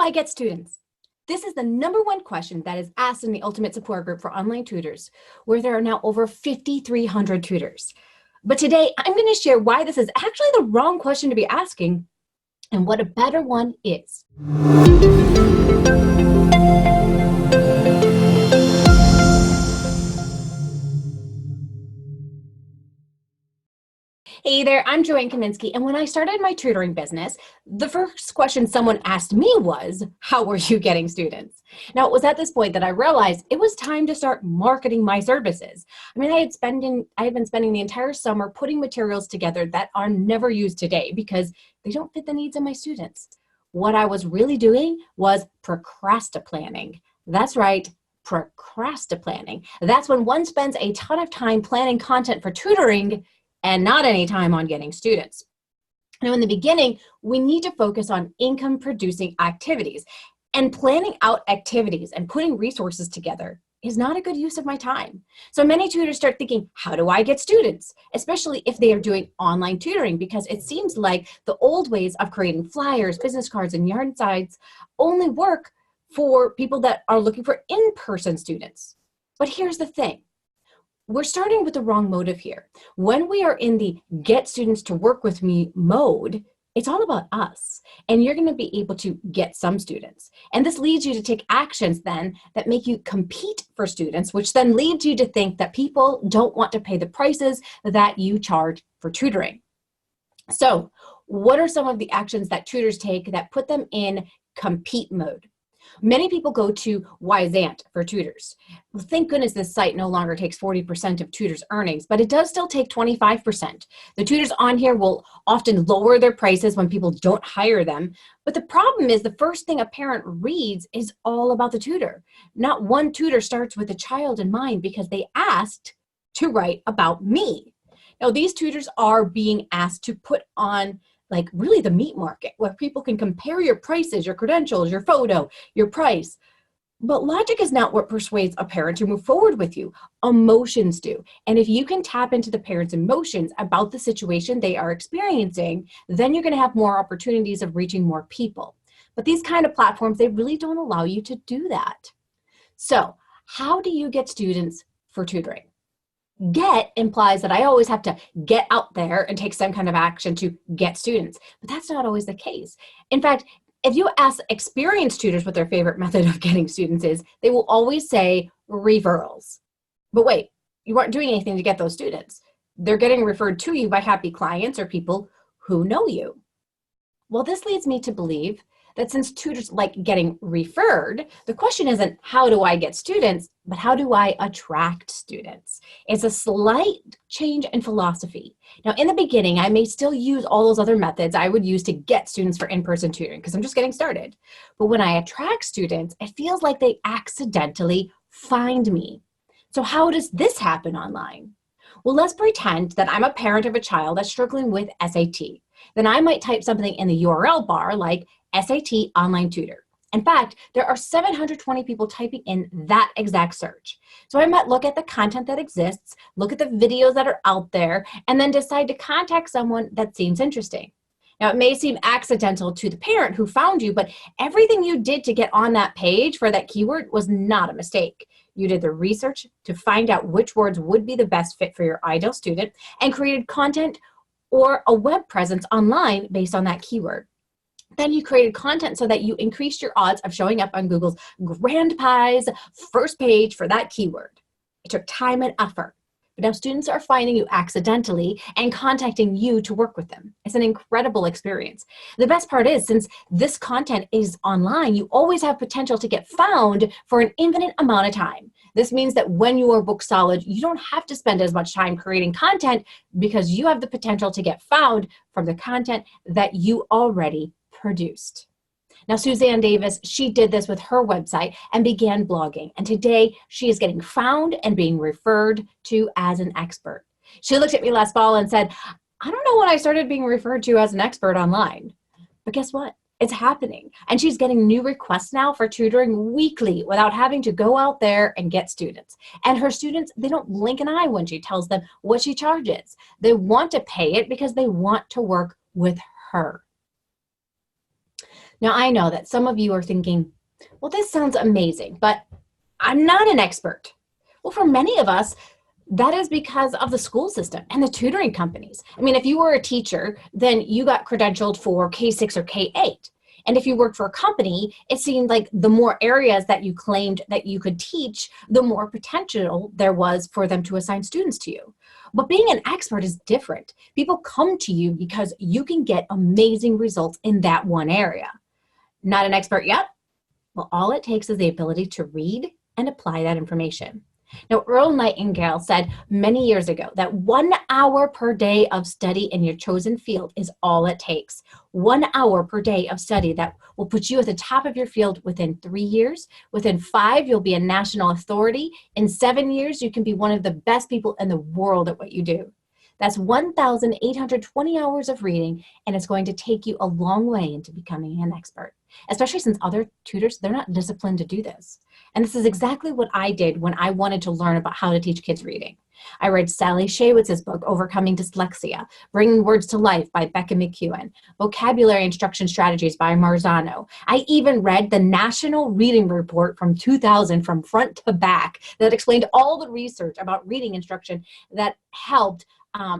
I get students? This is the #1 question that is asked in the Ultimate Support Group for online tutors, where there are now over 5,300 tutors. But today, I'm going to share why this is actually the wrong question to be asking and what a better one is. Hey there, I'm Joanne Kaminski, and when I started my tutoring business, the first question someone asked me was, how were you getting students? Now, it was at this point that I realized it was time to start marketing my services. I mean, I had been spending the entire summer putting materials together that are never used today because they don't fit the needs of my students. What I was really doing was procrastinating. That's right, procrastinating. That's when one spends a ton of time planning content for tutoring and not any time on getting students. Now, in the beginning, we need to focus on income-producing activities, and planning out activities and putting resources together is not a good use of my time. So many tutors start thinking, how do I get students? Especially if they are doing online tutoring, because it seems like the old ways of creating flyers, business cards, and yard signs only work for people that are looking for in-person students. But here's the thing. We're starting with the wrong motive here. When we are in the get students to work with me mode, it's all about us, and you're going to be able to get some students. And this leads you to take actions then that make you compete for students, which then leads you to think that people don't want to pay the prices that you charge for tutoring. So what are some of the actions that tutors take that put them in compete mode? Many people go to Wyzant for tutors. Well, thank goodness this site no longer takes 40% of tutors' earnings, but it does still take 25%. The tutors on here will often lower their prices when people don't hire them. But the problem is the first thing a parent reads is all about the tutor. Not one tutor starts with a child in mind because they asked to write about me. Now, these tutors are being asked to put on really the meat market where people can compare your prices, your credentials, your photo, your price. But logic is not what persuades a parent to move forward with you. Emotions do. And if you can tap into the parent's emotions about the situation they are experiencing, then you're going to have more opportunities of reaching more people. But these kind of platforms, they really don't allow you to do that. So how do you get students for tutoring? Get implies that I always have to get out there and take some kind of action to get students, but that's not always the case. In fact, if you ask experienced tutors what their favorite method of getting students is, they will always say referrals. But wait, you aren't doing anything to get those students. They're getting referred to you by happy clients or people who know you. Well, this leads me to believe that since tutors like getting referred, the question isn't how do I get students, but how do I attract students? It's a slight change in philosophy. Now, in the beginning, I may still use all those other methods I would use to get students for in-person tutoring because I'm just getting started. But when I attract students, it feels like they accidentally find me. So how does this happen online? Well, let's pretend that I'm a parent of a child that's struggling with SAT. Then I might type something in the URL bar like SAT online tutor. In fact, there are 720 people typing in that exact search. So I might look at the content that exists, look at the videos that are out there, and then decide to contact someone that seems interesting. Now, it may seem accidental to the parent who found you, but everything you did to get on that page for that keyword was not a mistake. You did the research to find out which words would be the best fit for your ideal student and created content or a web presence online based on that keyword. Then you created content so that you increased your odds of showing up on Google's Grand Prize first page for that keyword. It took time and effort. But now students are finding you accidentally and contacting you to work with them. It's an incredible experience. The best part is, since this content is online, you always have potential to get found for an infinite amount of time. This means that when you are book solid, you don't have to spend as much time creating content because you have the potential to get found from the content that you already produced. Now, Suzanne Davis, she did this with her website and began blogging. And today she is getting found and being referred to as an expert. She looked at me last fall and said, I don't know when I started being referred to as an expert online. But guess what? It's happening. And she's getting new requests now for tutoring weekly without having to go out there and get students. And her students, they don't blink an eye when she tells them what she charges. They want to pay it because they want to work with her. Now, I know that some of you are thinking, well, this sounds amazing, but I'm not an expert. Well, for many of us, that is because of the school system and the tutoring companies. I mean, if you were a teacher, then you got credentialed for K-6 or K-8. And if you worked for a company, it seemed like the more areas that you claimed that you could teach, the more potential there was for them to assign students to you. But being an expert is different. People come to you because you can get amazing results in that one area. Not an expert yet? Well, all it takes is the ability to read and apply that information. Now, Earl Nightingale said many years ago that 1 hour per day of study in your chosen field is all it takes. 1 hour per day of study that will put you at the top of your field within 3 years. Within 5, you'll be a national authority. In 7 years, you can be one of the best people in the world at what you do. That's 1,820 hours of reading, and it's going to take you a long way into becoming an expert, especially since other tutors, they're not disciplined to do this. And this is exactly what I did when I wanted to learn about how to teach kids reading. I read Sally Shaywitz's book, Overcoming Dyslexia, Bringing Words to Life by Becca McEwen, Vocabulary Instruction Strategies by Marzano. I even read the National Reading Report from 2000 from front to back that explained all the research about reading instruction that helped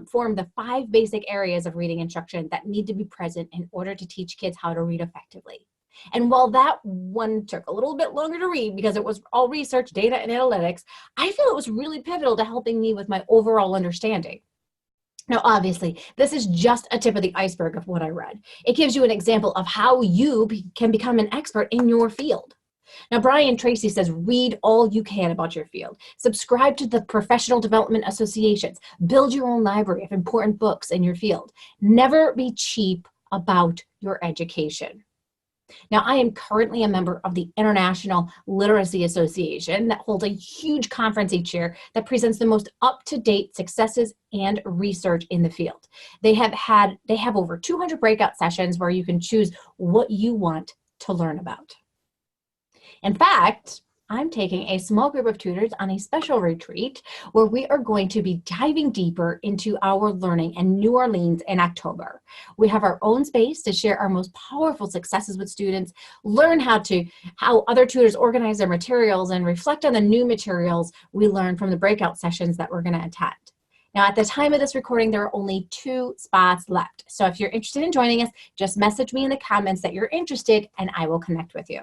form the 5 basic areas of reading instruction that need to be present in order to teach kids how to read effectively. And while that one took a little bit longer to read because it was all research, data, and analytics, I feel it was really pivotal to helping me with my overall understanding. Now, obviously, this is just a tip of the iceberg of what I read. It gives you an example of how you can become an expert in your field. Now, Brian Tracy says, read all you can about your field. Subscribe to the professional development associations. Build your own library of important books in your field. Never be cheap about your education. Now, I am currently a member of the International Literacy Association that holds a huge conference each year that presents the most up-to-date successes and research in the field. They have over 200 breakout sessions where you can choose what you want to learn about. In fact, I'm taking a small group of tutors on a special retreat where we are going to be diving deeper into our learning in New Orleans in October. We have our own space to share our most powerful successes with students, learn how other tutors organize their materials, and reflect on the new materials we learn from the breakout sessions that we're going to attend. Now, at the time of this recording, there are only 2 spots left. So if you're interested in joining us, just message me in the comments that you're interested and I will connect with you.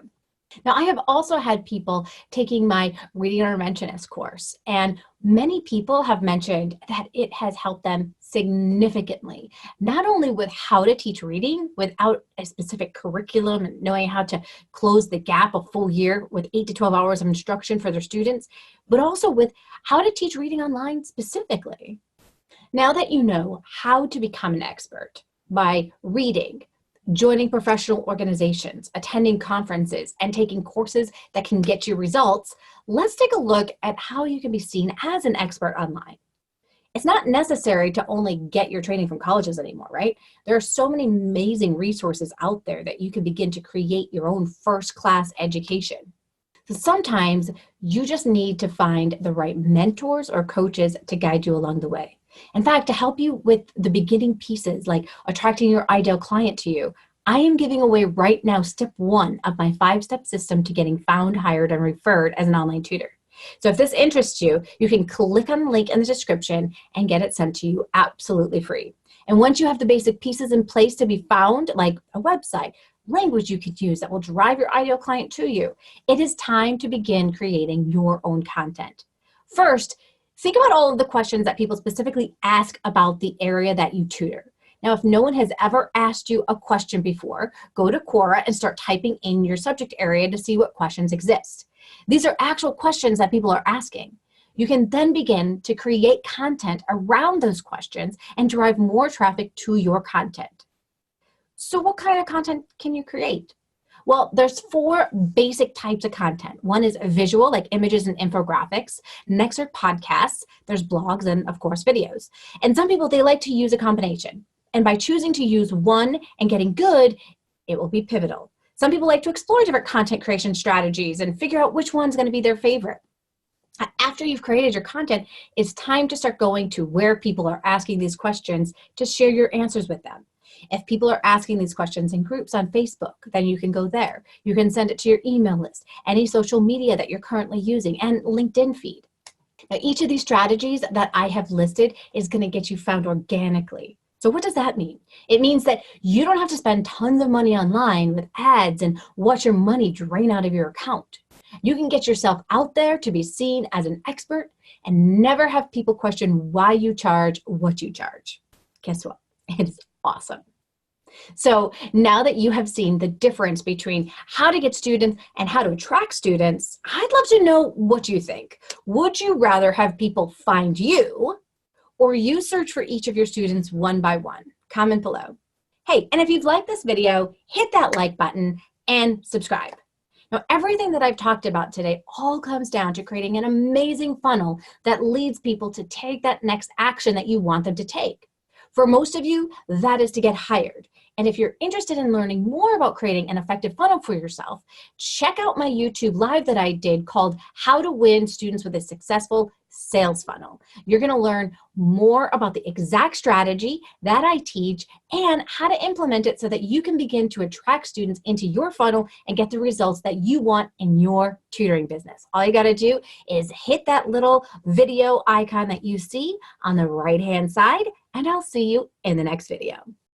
Now, I have also had people taking my reading interventionist course, and many people have mentioned that it has helped them significantly, not only with how to teach reading without a specific curriculum and knowing how to close the gap a full year with 8 to 12 hours of instruction for their students, but also with how to teach reading online specifically. Now that you know how to become an expert by reading, joining professional organizations, attending conferences, and taking courses that can get you results, let's take a look at how you can be seen as an expert online. It's not necessary to only get your training from colleges anymore, right? There are so many amazing resources out there that you can begin to create your own first-class education. So sometimes you just need to find the right mentors or coaches to guide you along the way. In fact, to help you with the beginning pieces like attracting your ideal client to you, I am giving away right now step 1 of my 5-step system to getting found, hired, and referred as an online tutor. So if this interests you, you can click on the link in the description and get it sent to you absolutely free. And once you have the basic pieces in place to be found, like a website, language you could use that will drive your ideal client to you, it is time to begin creating your own content. First, think about all of the questions that people specifically ask about the area that you tutor. Now, if no one has ever asked you a question before, go to Quora and start typing in your subject area to see what questions exist. These are actual questions that people are asking. You can then begin to create content around those questions and drive more traffic to your content. So what kind of content can you create? Well, there's 4 basic types of content. One is visual, like images and infographics. Next are podcasts. There's blogs and, of course, videos. And some people, they like to use a combination. And by choosing to use one and getting good, it will be pivotal. Some people like to explore different content creation strategies and figure out which one's going to be their favorite. After you've created your content, it's time to start going to where people are asking these questions to share your answers with them. If people are asking these questions in groups on Facebook, then you can go there. You can send it to your email list, any social media that you're currently using, and LinkedIn feed. Now, each of these strategies that I have listed is going to get you found organically. So what does that mean? It means that you don't have to spend tons of money online with ads and watch your money drain out of your account. You can get yourself out there to be seen as an expert and never have people question why you charge what you charge. Guess what? It's awesome. So now that you have seen the difference between how to get students and how to attract students, I'd love to know what you think. Would you rather have people find you or you search for each of your students one by one? Comment below. Hey, and if you've liked this video, hit that like button and subscribe. Now, everything that I've talked about today all comes down to creating an amazing funnel that leads people to take that next action that you want them to take. For most of you, that is to get hired. And if you're interested in learning more about creating an effective funnel for yourself, check out my YouTube live that I did called How to Win Students with a Successful Sales Funnel. You're going to learn more about the exact strategy that I teach and how to implement it so that you can begin to attract students into your funnel and get the results that you want in your tutoring business. All you got to do is hit that little video icon that you see on the right-hand side, and I'll see you in the next video.